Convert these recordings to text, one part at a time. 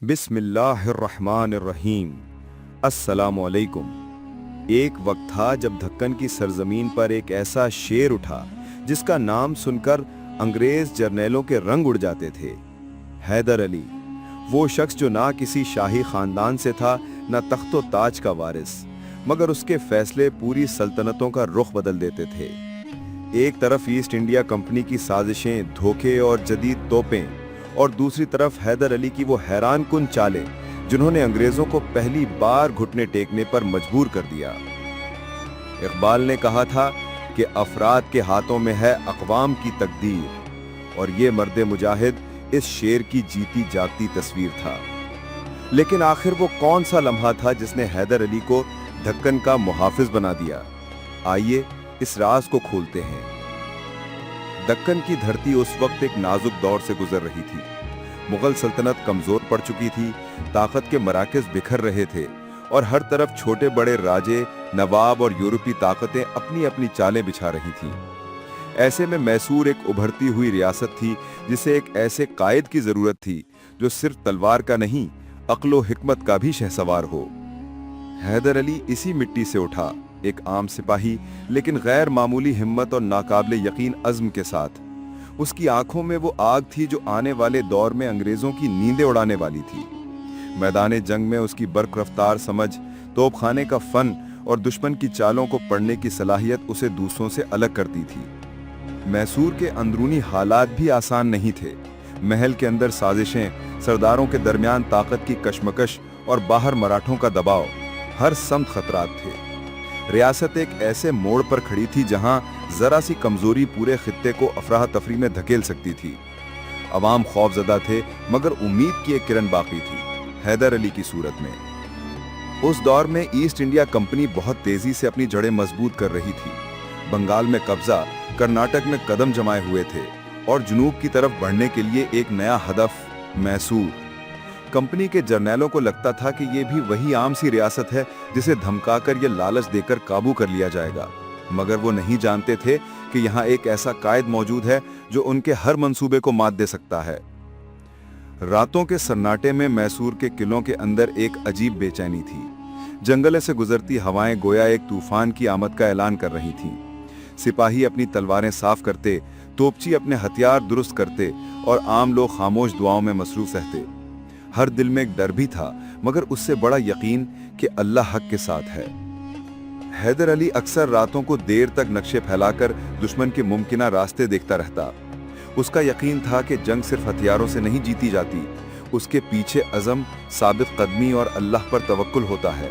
बिस्मिल्लाहिर्रहमानिर्रहीम। अस्सलामुअलैकुम। एक वक्त था जब दक्कन की सरजमीन पर एक ऐसा शेर उठा जिसका नाम सुनकर अंग्रेज जर्नैलों के रंग उड़ जाते थे। हैदर अली, वो शख्स जो ना किसी शाही खानदान से था ना तख्तो ताज का वारिस, मगर उसके फैसले पूरी सल्तनतों का रुख बदल देते थे। एक तरफ ईस्ट इंडिया कंपनी की साजिशें, धोखे और जदीद तोपें, और दूसरी तरफ हैदर अली की वो हैरान कुन चालें जिन्होंने अंग्रेजों को पहली बार घुटने टेकने पर मजबूर कर दिया। इकबाल ने कहा था कि अफराद के हाथों में है अक़वाम की तकदीर, और ये मर्द मुजाहिद इस शेर की जीती जागती तस्वीर था। लेकिन आखिर वो कौन सा लम्हा था जिसने हैदर अली को दक्कन का मुहाफिज बना दिया? आइए इस राज को खोलते हैं। दक्कन की धरती उस वक्त एक नाजुक दौर से गुजर रही थी। मुगल सल्तनत कमजोर पड़ चुकी थी, ताकत के मराकज बिखर रहे थे और हर तरफ छोटे बड़े राजे, नवाब और यूरोपी ताकतें अपनी अपनी चालें बिछा रही थीं। ऐसे में मैसूर एक उभरती हुई रियासत थी जिसे एक ऐसे कायद की जरूरत थी जो सिर्फ तलवार का नहीं, अक्ल व हिकमत का भी शहसवार हो। हैदर अली इसी मिट्टी से उठा, एक आम सिपाही, लेकिन गैर मामूली हिम्मत और नाकाबिले यकीन अज़्म के साथ। उसकी आंखों में वो आग थी जो आने वाले दौर में अंग्रेजों की नींदें उड़ाने वाली थी। मैदान जंग में उसकी बर्क रफ्तार समझ, तोपखाने का फन और दुश्मन की चालों को पढ़ने की सलाहियत उसे दूसरों से अलग करती थी। मैसूर के अंदरूनी हालात भी आसान नहीं थे। महल के अंदर साजिशें, सरदारों के दरमियान ताकत की कशमकश और बाहर मराठों का दबाव, हर समत खतरात थे। रियासत एक ऐसे मोड़ पर खड़ी थी जहां जरा सी कमजोरी पूरे खित्ते को अफराह तफरी में धकेल सकती थी। अवाम खौफजदा थे, मगर उम्मीद की एक किरण बाकी थी, हैदर अली की सूरत में। उस दौर में ईस्ट इंडिया कंपनी बहुत तेजी से अपनी जड़ें मजबूत कर रही थी। बंगाल में कब्जा, कर्नाटक में कदम जमाए हुए थे और जुनूब की तरफ बढ़ने के लिए एक नया हदफ, मैसूर। कंपनी के जर्नैलों को लगता था कि यह भी वही आम सी रियासत है जिसे धमकाकर या लालच देकर काबू कर लिया जाएगा, मगर वो नहीं जानते थे कि यहाँ एक ऐसा कायद मौजूद है जो उनके हर मंसूबे को मात दे सकता है। रातों के सन्नाटे में मैसूर के किलों के अंदर एक अजीब बेचैनी थी। जंगल से गुजरती हवाएं गोया एक तूफान की आमद का ऐलान कर रही थीं। सिपाही अपनी तलवारें साफ करते, तोपची अपने हथियार दुरुस्त करते और आम लोग खामोश दुआओं में मसरूफ रहते। हर दिल में एक डर भी था, मगर उससे बड़ा यकीन कि अल्लाह हक के साथ है। हैदर अली अक्सर रातों को देर तक नक्शे फैलाकर दुश्मन के मुमकिना रास्ते देखता रहता। उसका यकीन था कि जंग सिर्फ हथियारों से नहीं जीती जाती, उसके पीछे अज़म, साबित कदमी और अल्लाह पर तवक्कुल होता है।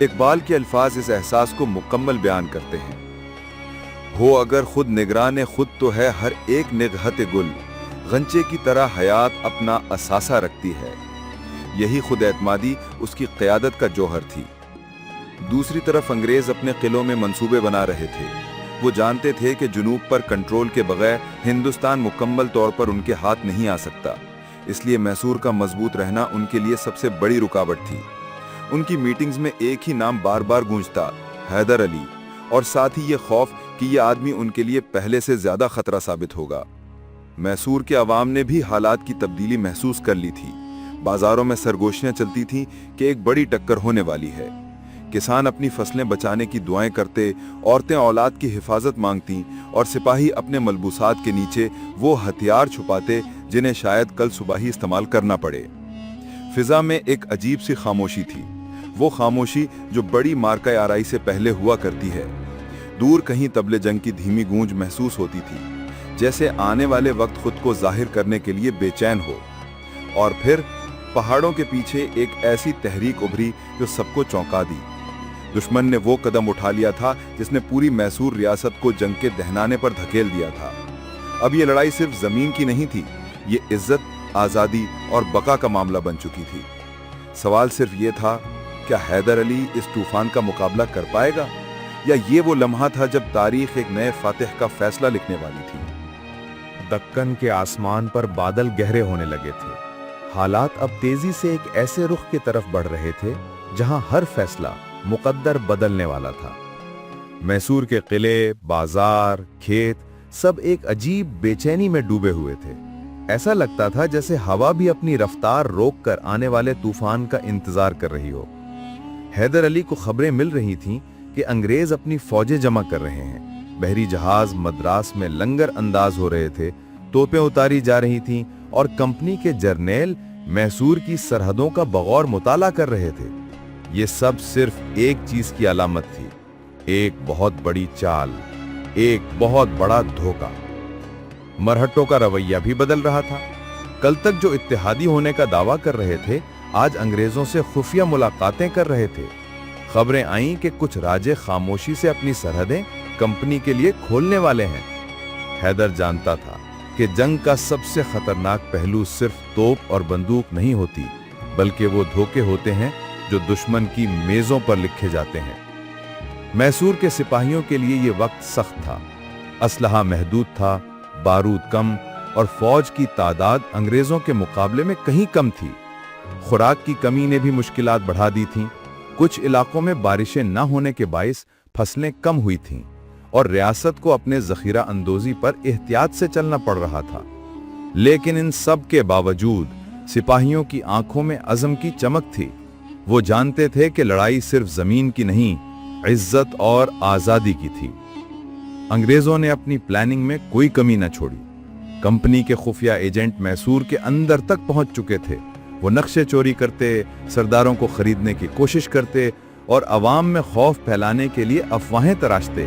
इकबाल के अल्फाज इस एहसास को मुकम्मल बयान करते हैं। हो अगर खुद निगरान खुद तो है हर एक निगहत गुल, गंचे की तरह हयात अपना असासा रखती है। यही खुद एतमादी उसकी क़यादत का जौहर थी। दूसरी तरफ अंग्रेज अपने किलों में मंसूबे बना रहे थे। वो जानते थे कि जुनूब पर कंट्रोल के बगैर हिंदुस्तान मुकम्मल तौर पर उनके हाथ नहीं आ सकता, इसलिए मैसूर का मजबूत रहना उनके लिए सबसे बड़ी रुकावट थी। उनकी मीटिंग्स में एक ही नाम बार बार गूंजता, हैदर अली, और साथ ही ये खौफ कि यह आदमी उनके लिए पहले से ज्यादा खतरा साबित होगा। मैसूर के अवाम ने भी हालात की तब्दीली महसूस कर ली थी। बाजारों में सरगोशियां चलती थीं कि एक बड़ी टक्कर होने वाली है। किसान अपनी फसलें बचाने की दुआएं करते, औरतें औलाद की हिफाजत मांगती और सिपाही अपने मलबूसात के नीचे वो हथियार छुपाते जिन्हें शायद कल सुबह ही इस्तेमाल करना पड़े। फिजा में एक अजीब सी खामोशी थी, वो खामोशी जो बड़ी मार्का आराई से पहले हुआ करती है। दूर कहीं तबले जंग की धीमी गूंज महसूस होती थी, जैसे आने वाले वक्त खुद को जाहिर करने के लिए बेचैन हो। और फिर पहाड़ों के पीछे एक ऐसी तहरीक उभरी जो सबको चौंका दी। दुश्मन ने वो कदम उठा लिया था जिसने पूरी मैसूर रियासत को जंग के दहनाने पर धकेल दिया था। अब ये लड़ाई सिर्फ जमीन की नहीं थी, ये इज्जत, आज़ादी और बका का मामला बन चुकी थी। सवाल सिर्फ ये था, क्या हैदर अली इस तूफान का मुकाबला कर पाएगा, या ये वो लम्हा था जब तारीख एक नए फातिह का फैसला लिखने वाली थी। दक्कन के आसमान पर बादल गहरे होने लगे थे। हालात अब तेजी से एक ऐसे रुख की तरफ बढ़ रहे थे जहां हर फैसला मुकद्दर बदलने वाला था। मैसूर के किले, बाजार, खेत सब एक अजीब बेचैनी में डूबे हुए थे। ऐसा लगता था जैसे हवा भी अपनी रफ्तार रोककर आने वाले तूफान का इंतजार कर रही हो। हैदर अली को खबरें मिल रही थीं कि अंग्रेज अपनी फौजें जमा कर रहे हैं। बहरी जहाज मद्रास में लंगर अंदाज हो रहे थे, तोपें उतारी जा रही थीं और कंपनी के जर्नैल मैसूर की सरहदों का बगौर मुताला कर रहे थे। ये सब सिर्फ एक चीज की अलामत थी, एक बहुत बड़ी चाल, एक बहुत बड़ा धोखा। मरहट्टों का रवैया भी बदल रहा था। कल तक जो इत्तेहादी होने का दावा कर रहे थे, आज अंग्रेजों से खुफिया मुलाकातें कर रहे थे। खबरें आईं कि कुछ राजे खामोशी से अपनी सरहदें कंपनी के लिए खोलने वाले हैं। हैदर जानता था कि जंग का सबसे खतरनाक पहलू सिर्फ तोप और बंदूक नहीं होती, बल्कि वो धोखे होते हैं जो दुश्मन की मेजों पर लिखे जाते हैं। मैसूर के सिपाहियों के लिए ये वक्त सख्त था। असलहा महदूद था, बारूद कम और फौज की तादाद अंग्रेजों के मुकाबले में कहीं कम थी। खुराक की कमी ने भी मुश्किलात बढ़ा दी थीं। कुछ इलाकों में बारिशें न होने के बाइस फसलें कम हुई थीं और रियासत को अपने जखीरा अंदोजी पर एहतियात से चलना पड़ रहा था। लेकिन इन सब के बावजूद सिपाहियों की आंखों में अज़म की चमक थी। वो जानते थे कि लड़ाई सिर्फ जमीन की नहीं, इज्जत और आजादी की थी। अंग्रेजों ने अपनी प्लानिंग में कोई कमी न छोड़ी। कंपनी के खुफिया एजेंट मैसूर के अंदर तक पहुंच चुके थे। वो नक्शे चोरी करते, सरदारों को खरीदने की कोशिश करते और अवाम में खौफ फैलाने के लिए अफवाहें तराशते।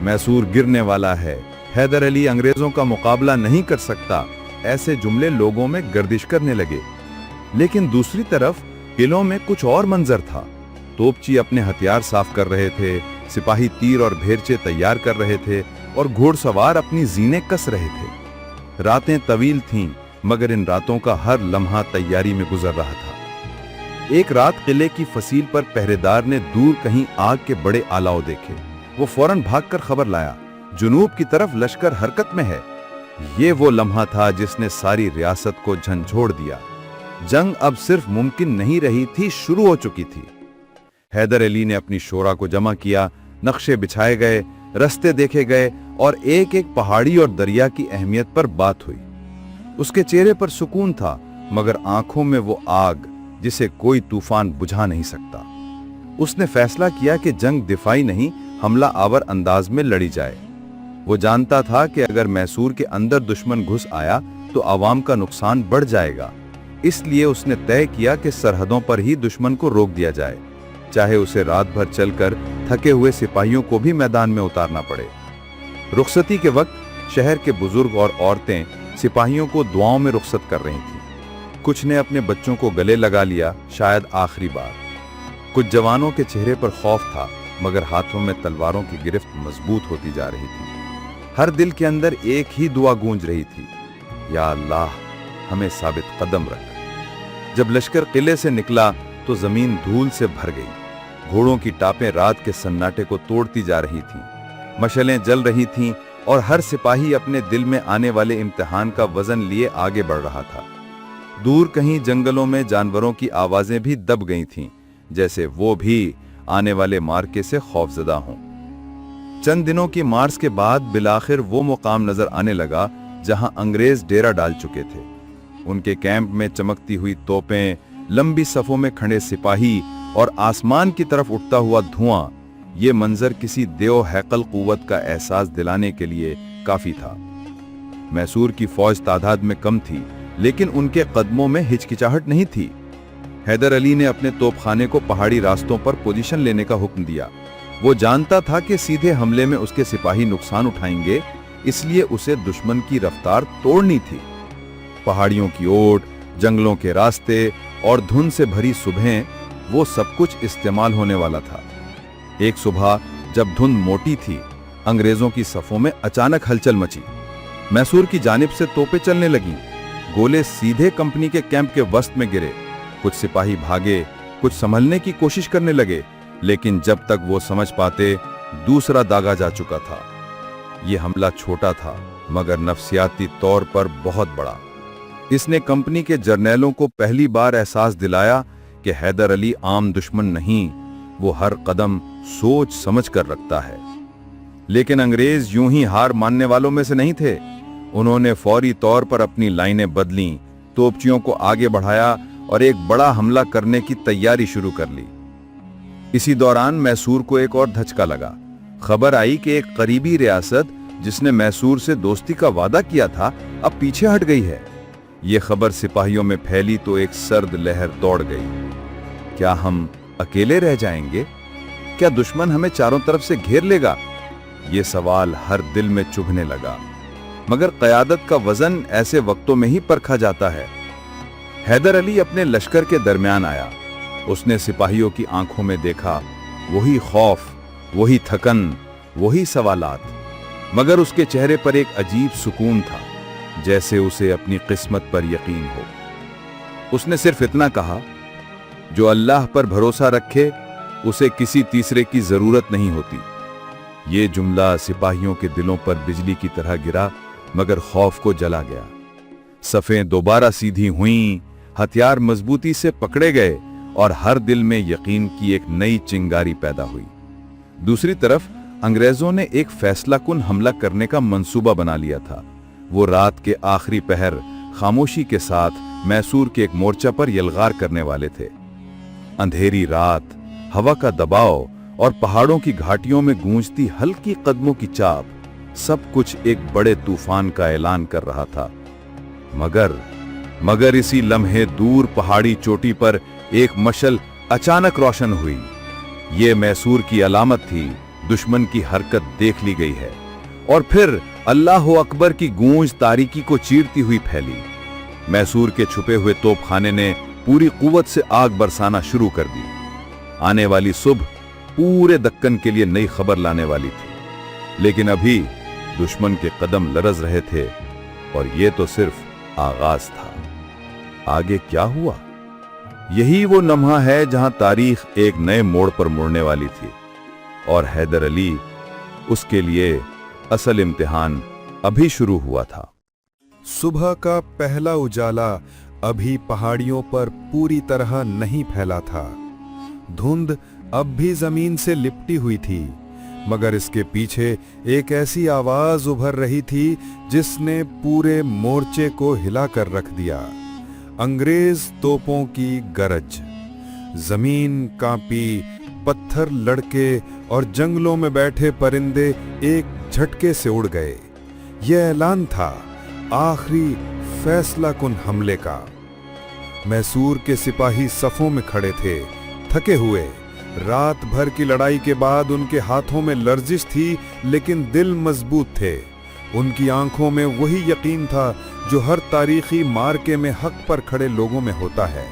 मैसूर गिरने वाला है, हैदर अली अंग्रेजों का मुकाबला नहीं कर सकता, ऐसे जुमले लोगों में गर्दिश करने लगे। लेकिन दूसरी तरफ किलों में कुछ और मंजर था। तोपची अपने हथियार साफ कर रहे थे, सिपाही तीर और भेरचे तैयार कर रहे थे और घोड़सवार अपनी जीनें कस रहे थे। रातें तवील थीं, मगर इन रातों का हर लम्हा तैयारी में गुजर रहा था। एक रात किले की फसील पर पहरेदार ने दूर कहीं आग के बड़े आलाव देखे। वो फौरन भागकर खबर लाया, जुनूब की तरफ लश्कर हरकत में है। ये वो लम्हा था जिसने सारी रियासत को झंझोड़ दिया। जंग अब सिर्फ मुमकिन नहीं रही थी, शुरू हो चुकी थी। हैदर अली ने अपनी शोरा को जमा किया, नक्शे बिछाए गए, रास्ते देखे गए और एक एक पहाड़ी और दरिया की अहमियत पर बात हुई। उसके चेहरे पर सुकून था, मगर आंखों में वो आग जिसे कोई तूफान बुझा नहीं सकता। उसने फैसला किया कि जंग दिफाई नहीं, हमला आवर अंदाज में लड़ी जाए। वो जानता था कि अगर मैसूर के अंदर दुश्मन घुस आया तो आवाम का नुकसान बढ़ जाएगा। इसलिए उसने तय किया कि सरहदों पर ही दुश्मन को रोक दिया जाए, चाहे उसे रात भर चलकर थके हुए सिपाहियों को भी मैदान में उतारना पड़े। रुखसती के वक्त शहर के बुजुर्ग और औरतें सिपाहियों को दुआओं में रुखसत कर रही थीं। कुछ ने अपने बच्चों को गले लगा लिया, शायद आखिरी बार। कुछ जवानों के चेहरे पर खौफ था, मगर हाथों में तलवारों की गिरफ्त मजबूत होती जा रही थी। हर दिल के अंदर एक ही दुआ गूंज रही थी, या अल्लाह हमें साबित कदम रख। जब लश्कर किले से निकला तो जमीन धूल से भर गई। घोड़ों की टापें रात के सन्नाटे को तोड़ती जा रही थीं। मशलें जल रही थीं और हर सिपाही अपने दिल में आने वाले इम्तिहान का वजन लिए आगे बढ़ रहा था। दूर कहीं जंगलों में जानवरों की आवाजें भी दब गई थीं, जैसे वो भी आने वाले मार्के से खौफजदा हों। चंद दिनों की मार्च के बाद बिलाखिर वो मुकाम नजर आने लगा जहां अंग्रेज डेरा डाल चुके थे। उनके कैंप में चमकती हुई तोपें, लंबी सफों में खड़े सिपाही और आसमान की तरफ उठता हुआ धुआं, ये मंजर किसी देव हैकल कुव्वत का एहसास दिलाने के लिए काफी था। मैसूर की फौज तादाद में कम थी, लेकिन उनके कदमों में हिचकिचाहट नहीं थी। हैदर अली ने अपने तोपखाने को पहाड़ी रास्तों पर पोजीशन लेने का हुक्म दिया। वो जानता था कि सीधे हमले में उसके सिपाही नुकसान उठाएंगे, इसलिए उसे दुश्मन की रफ्तार तोड़नी थी। पहाड़ियों की ओट, जंगलों के रास्ते और धुंध से भरी सुबहें, वो सब कुछ इस्तेमाल होने वाला था। एक सुबह जब धुंध मोटी थी, अंग्रेजों की सफों में अचानक हलचल मची। मैसूर की जानिब से तोपें चलने लगीं। गोले सीधे कंपनी के कैंप के वस्त में गिरे। कुछ सिपाही भागे, कुछ संभलने की कोशिश करने लगे, लेकिन जब तक वो समझ पाते, दूसरा दागा जा चुका था। ये हमला छोटा था, मगर नफसियाती तौर पर बहुत बड़ा। इसने कंपनी के जर्नैलों को पहली बार एहसास दिलाया कि हैदर अली आम दुश्मन नहीं, वो हर कदम सोच समझ कर रखता है। लेकिन अंग्रेज यूं ही हार मानने वालों में से नहीं थे। उन्होंने फौरी तौर पर अपनी लाइनें बदलीं, तोपचियों को आगे बढ़ाया और एक बड़ा हमला करने की तैयारी शुरू कर ली। इसी दौरान मैसूर को एक और धचका लगा। खबर आई कि एक करीबी रियासत जिसने मैसूर से दोस्ती का वादा किया था, अब पीछे हट गई है। यह खबर सिपाहियों में फैली तो एक सर्द लहर दौड़ गई। क्या हम अकेले रह जाएंगे? क्या दुश्मन हमें चारों तरफ से घेर लेगा? यह सवाल हर दिल में चुभने लगा। मगर क़यादत का वजन ऐसे वक्तों में ही परखा जाता है। हैदर अली अपने लश्कर के दरमियान आया। उसने सिपाहियों की आंखों में देखा वही खौफ, वही थकन, वही सवालात, मगर उसके चेहरे पर एक अजीब सुकून था, जैसे उसे अपनी किस्मत पर यकीन हो। उसने सिर्फ इतना कहा, जो अल्लाह पर भरोसा रखे उसे किसी तीसरे की जरूरत नहीं होती। ये जुमला सिपाहियों के दिलों पर बिजली की तरह गिरा, मगर खौफ को जला गया। सफ़ें दोबारा सीधी हुईं, हथियार मजबूती से पकड़े गए और हर दिल में यकीन की एक नई चिंगारी पैदा हुई। दूसरी तरफ अंग्रेजों ने एक फैसलाकुन हमला करने का मंसूबा बना लिया था। वो रात के आखिरी पहर खामोशी के साथ मैसूर के एक मोर्चा पर यलगार करने वाले थे। अंधेरी रात, हवा का दबाव और पहाड़ों की घाटियों में गूंजती हल्की कदमों की चाप, सब कुछ एक बड़े तूफान का ऐलान कर रहा था। मगर इसी लम्हे दूर पहाड़ी चोटी पर एक मशल अचानक रोशन हुई। ये मैसूर की अलामत थी, दुश्मन की हरकत देख ली गई है। और फिर अल्लाह अकबर की गूंज तारीकी को चीरती हुई फैली। मैसूर के छुपे हुए तोपखाने ने पूरी कुव्वत से आग बरसाना शुरू कर दी। आने वाली सुबह पूरे दक्कन के लिए नई खबर लाने वाली थी, लेकिन अभी दुश्मन के कदम लरज रहे थे और ये तो सिर्फ आगाज था। आगे क्या हुआ? यही वो लम्हा है जहां तारीख एक नए मोड़ पर मुड़ने वाली थी और हैदर अली, उसके लिए असल इम्तिहान अभी शुरू हुआ था। सुबह का पहला उजाला अभी पहाड़ियों पर पूरी तरह नहीं फैला था। धुंध अब भी जमीन से लिपटी हुई थी, मगर इसके पीछे एक ऐसी आवाज उभर रही थी जिसने पूरे मोर्चे को हिलाकर रख दिया। अंग्रेज तोपों की गरज। जमीन कांपी, पत्थर लड़के और जंगलों में बैठे परिंदे एक झटके से उड़ गए। यह ऐलान था आखिरी फैसलाकुन हमले का। मैसूर के सिपाही सफों में खड़े थे, थके हुए। रात भर की लड़ाई के बाद उनके हाथों में लर्जिश थी, लेकिन दिल मजबूत थे। उनकी आंखों में वही यकीन था जो हर तारीखी मार्के में हक पर खड़े लोगों में होता है।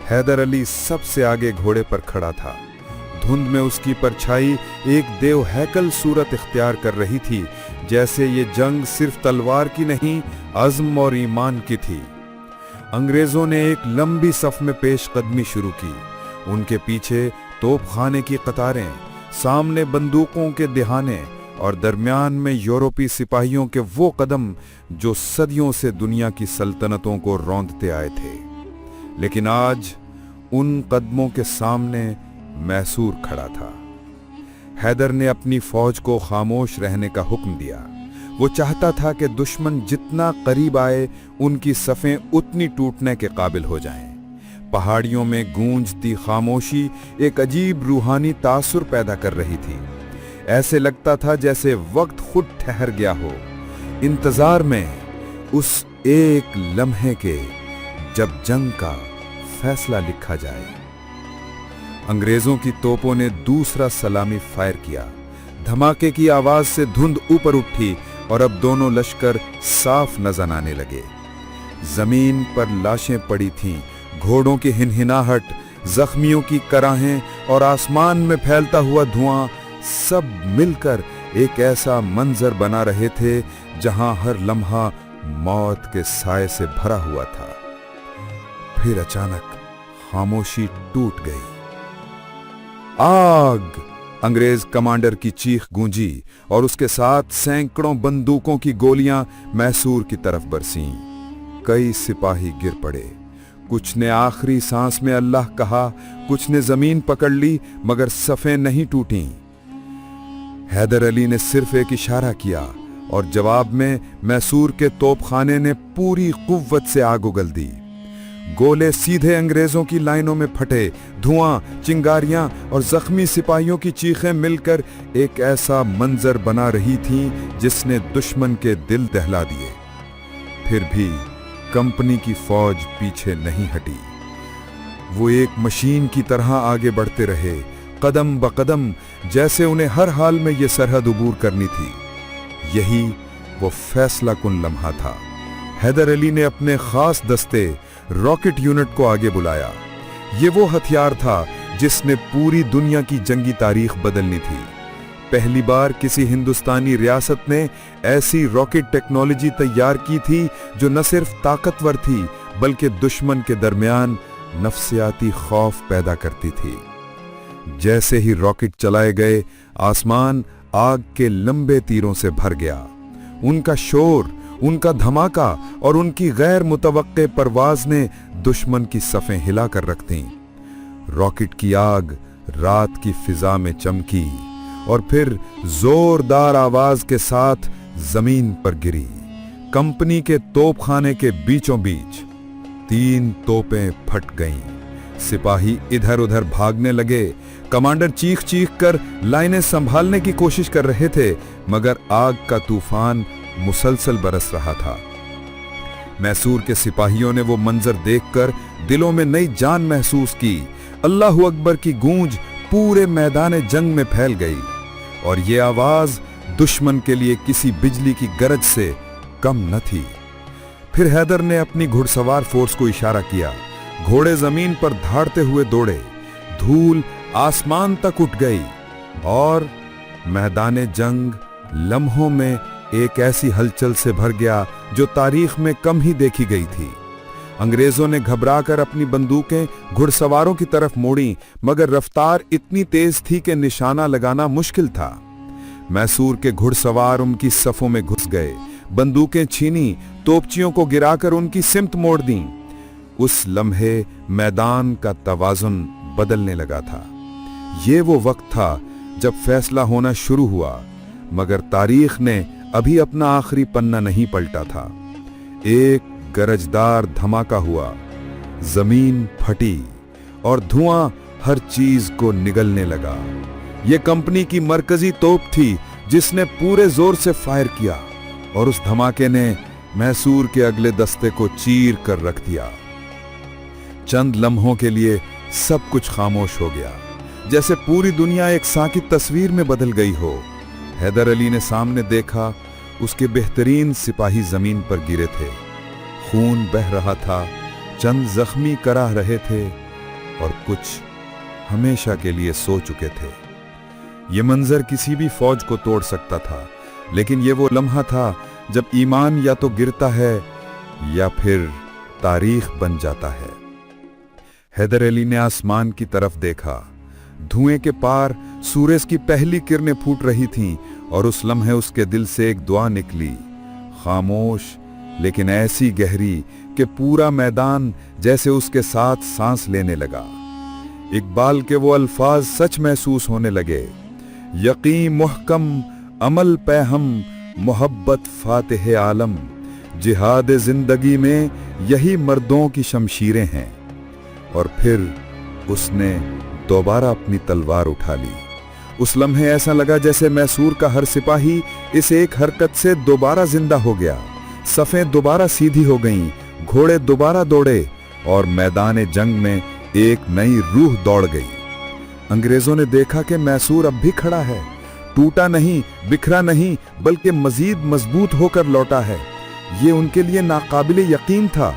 हैदर अली सबसे आगे घोड़े पर खड़ा था। धुंध में उसकी परछाई एक देव हैकल सूरत इख्तियार कर रही थी, जैसे ये जंग सिर्फ तलवार की नहीं, अज़्म और ईमान की थी। अंग्रेजों ने एक लंबी सफ में पेश कदमी शुरू की। उनके पीछे तोपखाने की कतारें, सामने बंदूकों के दिहाने और दरमियान में यूरोपी सिपाहियों के वो कदम जो सदियों से दुनिया की सल्तनतों को रौंदते आए थे। लेकिन आज उन कदमों के सामने मैसूर खड़ा था। हैदर ने अपनी फौज को खामोश रहने का हुक्म दिया। वो चाहता था कि दुश्मन जितना करीब आए, उनकी सफ़ें उतनी टूटने के काबिल हो जाएं। पहाड़ियों में गूंजती खामोशी एक अजीब रूहानी तासुर पैदा कर रही थी। ऐसे लगता था जैसे वक्त खुद ठहर गया हो, इंतजार में उस एक लम्हे के जब जंग का फैसला लिखा जाए। अंग्रेजों की तोपों ने दूसरा सलामी फायर किया। धमाके की आवाज से धुंध ऊपर उठी और अब दोनों लश्कर साफ नजर आने लगे। जमीन पर लाशें पड़ी थीं, घोड़ों की हिनहिनाहट, जख्मियों की कराहें और आसमान में फैलता हुआ धुआं, सब मिलकर एक ऐसा मंजर बना रहे थे जहां हर लम्हा मौत के साए से भरा हुआ था। फिर अचानक खामोशी टूट गई। आग! अंग्रेज कमांडर की चीख गूंजी और उसके साथ सैकड़ों बंदूकों की गोलियां मैसूर की तरफ बरसीं। कई सिपाही गिर पड़े। कुछ ने आखिरी सांस में अल्लाह कहा, कुछ ने जमीन पकड़ ली, मगर सफ़ें नहीं टूटीं। हैदर अली ने सिर्फ एक इशारा किया, और जवाब में मैसूर के तोपखाने ने पूरी कुव्वत से आग उगल दी। गोले सीधे अंग्रेजों की लाइनों में फटे। धुआं, चिंगारियां और जख्मी सिपाहियों की चीखें मिलकर एक ऐसा मंजर बना रही थीं जिसने दुश्मन के दिल दहला दिए। फिर भी कंपनी की फौज पीछे नहीं हटी। वो एक मशीन की तरह आगे बढ़ते रहे, कदम ब कदम, जैसे उन्हें हर हाल में ये सरहद उबूर करनी थी। यही वो फैसला कुन लम्हा था। हैदर अली ने अपने खास दस्ते रॉकेट यूनिट को आगे बुलाया। ये वो हथियार था जिसने पूरी दुनिया की जंगी तारीख बदलनी थी। पहली बार किसी हिंदुस्तानी रियासत ने ऐसी रॉकेट टेक्नोलॉजी तैयार की थी जो न सिर्फ ताकतवर थी बल्कि दुश्मन के दरमियान नफ्सियाती खौफ पैदा करती थी। जैसे ही रॉकेट चलाए गए, आसमान आग के लंबे तीरों से भर गया। उनका शोर, उनका धमाका और उनकी गैर मुतवक्के परवाज ने दुश्मन की सफ़ें हिला कर रख दीं। रॉकेट की आग रात की फिजा में चमकी और फिर जोरदार आवाज के साथ जमीन पर गिरी। कंपनी के तोपखाने के बीचों बीच 3 तोपें फट गईं। सिपाही इधर उधर भागने लगे। कमांडर चीख चीख कर लाइनें संभालने की कोशिश कर रहे थे, मगर आग का तूफान मुसलसल बरस रहा था। मैसूर के सिपाहियों ने वो मंजर देखकर दिलों में नई जान महसूस की। अल्लाहु अकबर की गूंज पूरे मैदान जंग में फैल गई और ये आवाज दुश्मन के लिए किसी बिजली की गरज से कम न थी। फिर हैदर ने अपनी घुड़सवार फोर्स को इशारा किया। घोड़े जमीन पर धाड़ते हुए दौड़े। धूल आसमान तक उठ गई और मैदान जंग लम्हों में एक ऐसी हलचल से भर गया जो तारीख में कम ही देखी गई थी। अंग्रेजों ने घबराकर अपनी बंदूकें घुड़सवारों की तरफ मोड़ी, मगर रफ्तार इतनी तेज थी कि निशाना लगाना मुश्किल था। मैसूर के घुड़सवार उनकी सफों में घुस गए, बंदूकें छीनी, तोपचियों को गिराकर उनकी सिमत मोड़ दी। उस लम्हे मैदान का तवाजुन बदलने लगा था। ये वो वक्त था जब फैसला होना शुरू हुआ, मगर तारीख ने अभी अपना आखिरी पन्ना नहीं पलटा था। एक गरजदार धमाका हुआ, जमीन फटी और धुआं हर चीज को निगलने लगा। यह कंपनी की मरकजी तोप थी जिसने पूरे जोर से फायर किया और उस धमाके ने मैसूर के अगले दस्ते को चीर कर रख दिया। चंद लम्हों के लिए सब कुछ खामोश हो गया, जैसे पूरी दुनिया एक साकी तस्वीर में बदल गई हो। हैदर अली ने सामने देखा, उसके बेहतरीन सिपाही जमीन पर गिरे थे, खून बह रहा था, चंद जख्मी कराह रहे थे और कुछ हमेशा के लिए सो चुके थे। ये मंजर किसी भी फौज को तोड़ सकता था, लेकिन ये वो लम्हा था जब ईमान या तो गिरता है या फिर तारीख बन जाता है। हैदर अली ने आसमान की तरफ देखा। धुएं के पार सूरज की पहली किरणें फूट रही थीं और उस लम्हे उसके दिल से एक दुआ निकली, खामोश लेकिन ऐसी गहरी कि पूरा मैदान जैसे उसके साथ सांस लेने लगा। इकबाल के वो अल्फाज सच महसूस होने लगे, यकीन मुहकम अमल पे हम मोहब्बत फातिह आलम, जिहाद जिंदगी में यही मर्दों की शमशीरें हैं। और फिर उसने दोबारा अपनी तलवार उठा ली। उस लम्हे ऐसा लगा जैसे मैसूर का हर सिपाही इस एक हरकत से दोबारा जिंदा हो गया। सफ़ें दोबारा सीधी हो गईं, घोड़े दोबारा दौड़े और मैदान जंग में एक नई रूह दौड़ गई। अंग्रेजों ने देखा कि मैसूर अब भी खड़ा है, टूटा नहीं, बिखरा नहीं, बल्कि मजीद मजबूत होकर लौटा है। ये उनके लिए नाकाबिले यकीन था।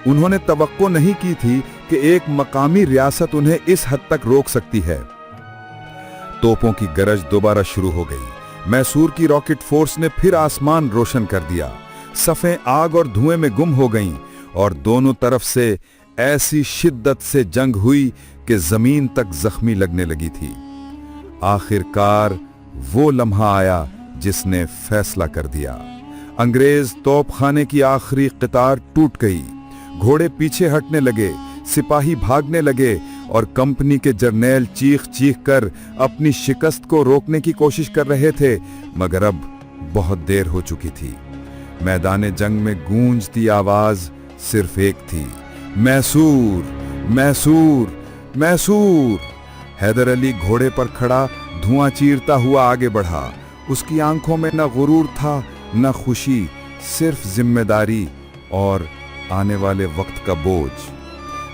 उन्होंने तवक्को नहीं की थी कि एक मकामी रियासत उन्हें इस हद तक रोक सकती है। तोपों की गरज दोबारा शुरू हो गई। मैसूर की रॉकेट फोर्स ने फिर आसमान रोशन कर दिया। सफ़ें आग और धुएं में गुम हो गईं और दोनों तरफ से ऐसी शिद्दत से जंग हुई कि जमीन तक जख्मी लगने लगी थी। आखिरकार वो लम्हा आया जिसने फैसला कर दिया। अंग्रेज तोपखाने की आखिरी कतार टूट गई, घोड़े पीछे हटने लगे, सिपाही भागने लगे और कंपनी के जर्नैल चीख चीख कर अपनी शिकस्त को रोकने की कोशिश कर रहे थे, मगर अब बहुत देर हो चुकी थी। मैदान जंग में गूंजती आवाज सिर्फ एक थी, मैसूर, मैसूर, मैसूर। हैदर अली घोड़े पर खड़ा धुआं चीरता हुआ आगे बढ़ा। उसकी आंखों में न गुरूर था न खुशी, सिर्फ जिम्मेदारी और आने वाले वक्त का बोझ।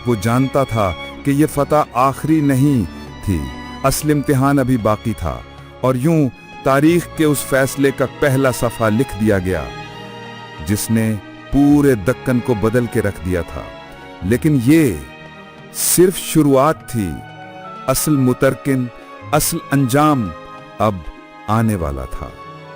वो जानता था कि ये फतह आखिरी नहीं थी, असल इम्तिहान अभी बाकी था। और यूं तारीख के उस फैसले का पहला सफ़ा लिख दिया गया जिसने पूरे दक्कन को बदल के रख दिया था। लेकिन ये सिर्फ शुरुआत थी। असल मुतरकिन, असल अंजाम अब आने वाला था।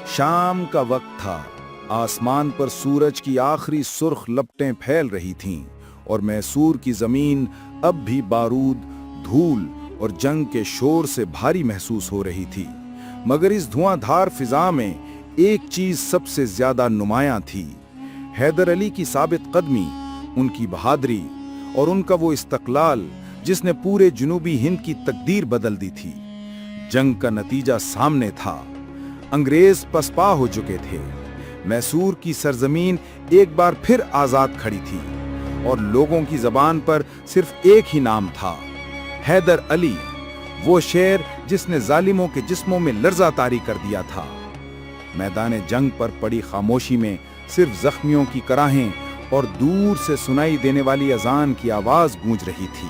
शाम का वक्त था। आसमान पर सूरज की आखिरी सुर्ख लपटें फैल रही थीं और मैसूर की जमीन अब भी बारूद, धूल और जंग के शोर से भारी महसूस हो रही थी। मगर इस धुआंधार फिजा में एक चीज सबसे ज्यादा नुमायां थी, हैदर अली की साबित कदमी, उनकी बहादुरी और उनका वो इस्तकलाल जिसने पूरे जुनूबी हिंद की तकदीर बदल दी थी। जंग का नतीजा सामने था। अंग्रेज पसपा हो चुके थे। मैसूर की सरजमीन एक बार फिर आजाद खड़ी थी और लोगों की जबान पर सिर्फ एक ही नाम था, हैदर अली, वो शेर जिसने जालिमों के जिस्मों में लर्जा तारी कर दिया था। मैदान जंग पर पड़ी खामोशी में सिर्फ जख्मियों की कराहें और दूर से सुनाई देने वाली अजान की आवाज गूंज रही थी।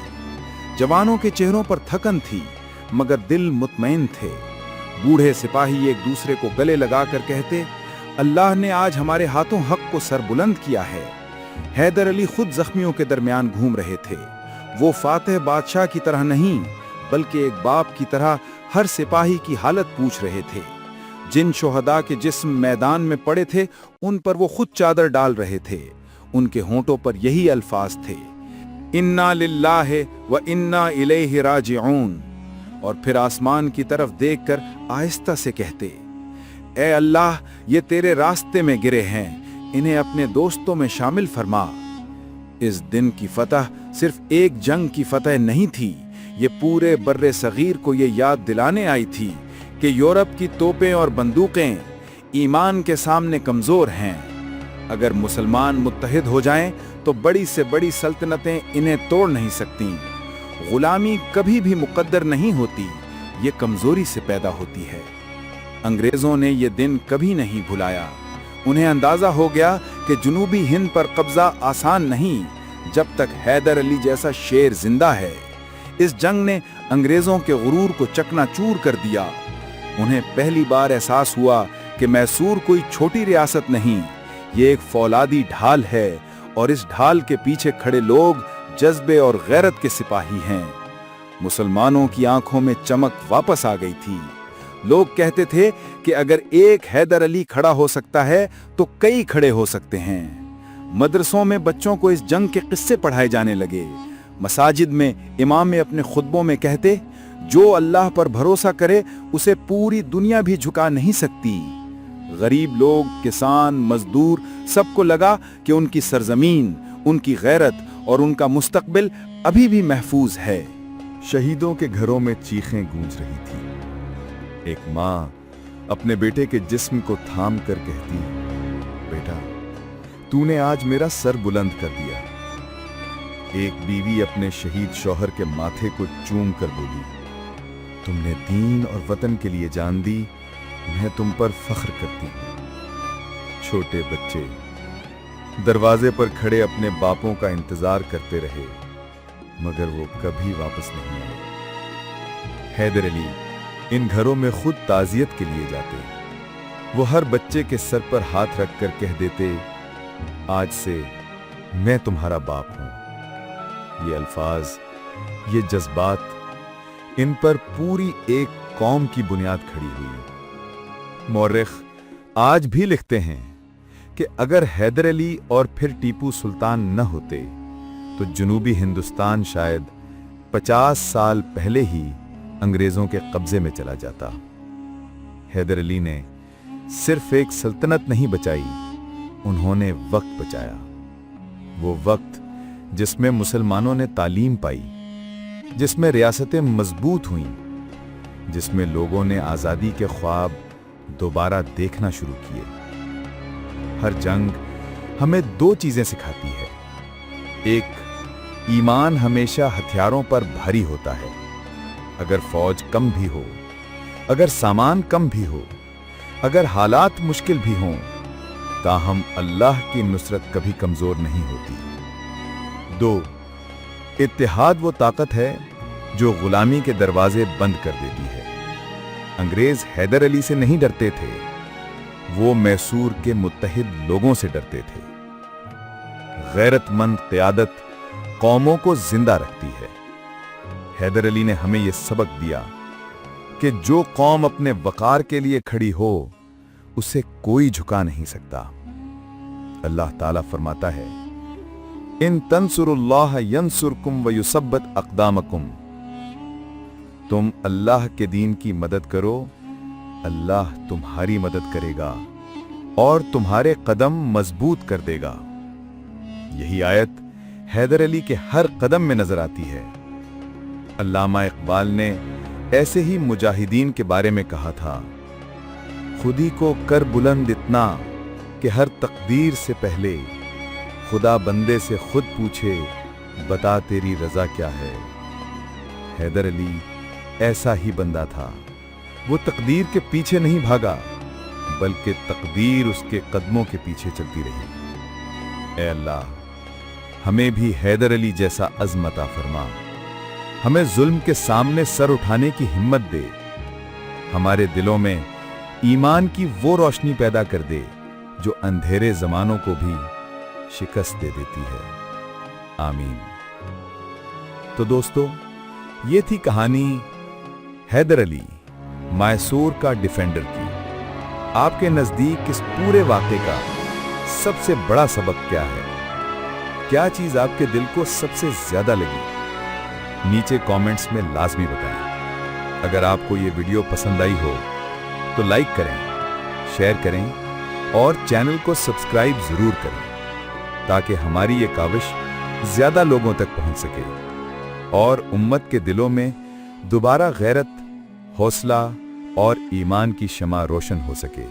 जवानों के चेहरों पर थकन थी मगर दिल मुतमईन थे। बूढ़े सिपाही एक दूसरे को गले लगाकर कहते, अल्लाह ने आज हमारे हाथों हक को सरबुलंद किया है। हैदर अली खुद जख्मियों के दरमियान घूम रहे थे। वो फातेह बादशाह की तरह नहीं बल्कि एक बाप की तरह हर सिपाही की हालत पूछ रहे थे। जिन शोहदा के जिस्म मैदान में पड़े थे उन पर वो खुद चादर डाल रहे थे। उनके होंठों पर यही अल्फाज थे, इन्ना लिल्लाहि व इन्ना इलैहि राजिऊन। और फिर आसमान की तरफ देखकर आहिस्ता से कहते, ए अल्लाह, ये तेरे रास्ते में गिरे हैं, इन्हें अपने दोस्तों में शामिल फरमा। इस दिन की फतह सिर्फ एक जंग की फतह नहीं थी, ये पूरे बर्रे सगीर को ये याद दिलाने आई थी कि यूरोप की तोपें और बंदूकें ईमान के सामने कमजोर हैं। अगर मुसलमान मुत्तहिद हो जाएं तो बड़ी से बड़ी सल्तनतें इन्हें तोड़ नहीं सकती। गुलामी कभी भी मुकद्दर नहीं होती, ये कमजोरी से पैदा होती है। अंग्रेजों ने ये दिन कभी नहीं भुलाया। उन्हें अंदाजा हो गया कि जुनूबी हिंद पर कब्जा आसान नहीं जब तक हैदर अली जैसा शेर जिंदा है। इस जंग ने अंग्रेजों के गुरूर को चकनाचूर कर दिया। उन्हें पहली बार एहसास हुआ कि मैसूर कोई छोटी रियासत नहीं, ये एक फौलादी ढाल है और इस ढाल के पीछे खड़े लोग जज्बे और गैरत के सिपाही हैं। मुसलमानों की आंखों में चमक वापस आ गई थी। लोग कहते थे कि अगर एक हैदर अली खड़ा हो सकता है तो कई खड़े हो सकते हैं। मदरसों में बच्चों को इस जंग के किस्से पढ़ाए जाने लगे। मसाजिद में इमाम अपने खुतबों में कहते, जो अल्लाह पर भरोसा करे उसे पूरी दुनिया भी झुका नहीं सकती। गरीब लोग, किसान, मजदूर, सबको लगा कि उनकी सरजमीन, उनकी गैरत और उनका मुस्तकबिल अभी भी महफूज है। शहीदों के घरों में चीखें गूंज रही थी। एक माँ अपने बेटे के जिस्म को थाम कर कहती, बेटा, तूने आज मेरा सर बुलंद कर दिया। एक बीवी अपने शहीद शौहर के माथे को चूम कर बोली, तुमने दीन और वतन के लिए जान दी, मैं तुम पर फख्र करती हूं। छोटे बच्चे दरवाजे पर खड़े अपने बापों का इंतजार करते रहे मगर वो कभी वापस नहीं आए। हैदर अली इन घरों में खुद ताजियत के लिए जाते। वो हर बच्चे के सर पर हाथ रखकर कह देते, आज से मैं तुम्हारा बाप हूं। ये अल्फाज, ये जज्बात, इन पर पूरी एक कौम की बुनियाद खड़ी हुई। मौर्रिख आज भी लिखते हैं कि अगर हैदर अली और फिर टीपू सुल्तान न होते तो जुनूबी हिंदुस्तान शायद 50 साल पहले ही अंग्रेजों के कब्जे में चला जाता। हैदर अली ने सिर्फ एक सल्तनत नहीं बचाई, उन्होंने वक्त बचाया। वो वक्त जिसमें मुसलमानों ने तालीम पाई, जिसमें रियासतें मजबूत हुईं, जिसमें लोगों ने आज़ादी के ख्वाब दोबारा देखना शुरू किए। हर जंग हमें दो चीजें सिखाती है। एक, ईमान हमेशा हथियारों पर भारी होता है। अगर फौज कम भी हो, अगर सामान कम भी हो, अगर हालात मुश्किल भी हों, ताहम अल्लाह की नुसरत कभी कमजोर नहीं होती। दो, इत्तेहाद वो ताकत है जो गुलामी के दरवाजे बंद कर देती है। अंग्रेज हैदर अली से नहीं डरते थे, वो मैसूर के मुत्तहिद लोगों से डरते थे। गैरतमंद क़यादत कौमों को जिंदा रखती है। हैदर अली ने हमें यह सबक दिया कि जो कौम अपने वकार के लिए खड़ी हो, उसे कोई झुका नहीं सकता। अल्लाह ताला फरमाता है, इन तंसुरुल्लाह यंसुरकुम व युसब्बत अक़दामकुम। तुम अल्लाह के दीन की मदद करो, अल्लाह तुम्हारी मदद करेगा और तुम्हारे कदम मजबूत कर देगा। यही आयत हैदर अली के हर कदम में नजर आती है। अल्लामा इकबाल ने ऐसे ही मुजाहिदीन के बारे में कहा था, खुदी को कर बुलंद इतना कि हर तकदीर से पहले खुदा बंदे से खुद पूछे, बता तेरी रजा क्या है। हैदर अली ऐसा ही बंदा था। वो तकदीर के पीछे नहीं भागा, बल्कि तकदीर उसके कदमों के पीछे चलती रही। ऐ अल्लाह, हमें भी हैदर अली जैसा अज़्म अता फरमा। हमें जुल्म के सामने सर उठाने की हिम्मत दे। हमारे दिलों में ईमान की वो रोशनी पैदा कर दे जो अंधेरे जमानों को भी शिकस्त दे देती है। आमीन। तो दोस्तों, ये थी कहानी हैदर अली, मैसूर का डिफेंडर की। आपके नजदीक इस पूरे वाक़े का सबसे बड़ा सबक क्या है? क्या चीज आपके दिल को सबसे ज्यादा लगी? नीचे कमेंट्स में लाजमी बताएं। अगर आपको ये वीडियो पसंद आई हो तो लाइक करें, शेयर करें और चैनल को सब्सक्राइब जरूर करें, ताकि हमारी ये काविश ज्यादा लोगों तक पहुंच सके और उम्मत के दिलों में दोबारा गैरत, हौसला और ईमान की शमा रोशन हो सके।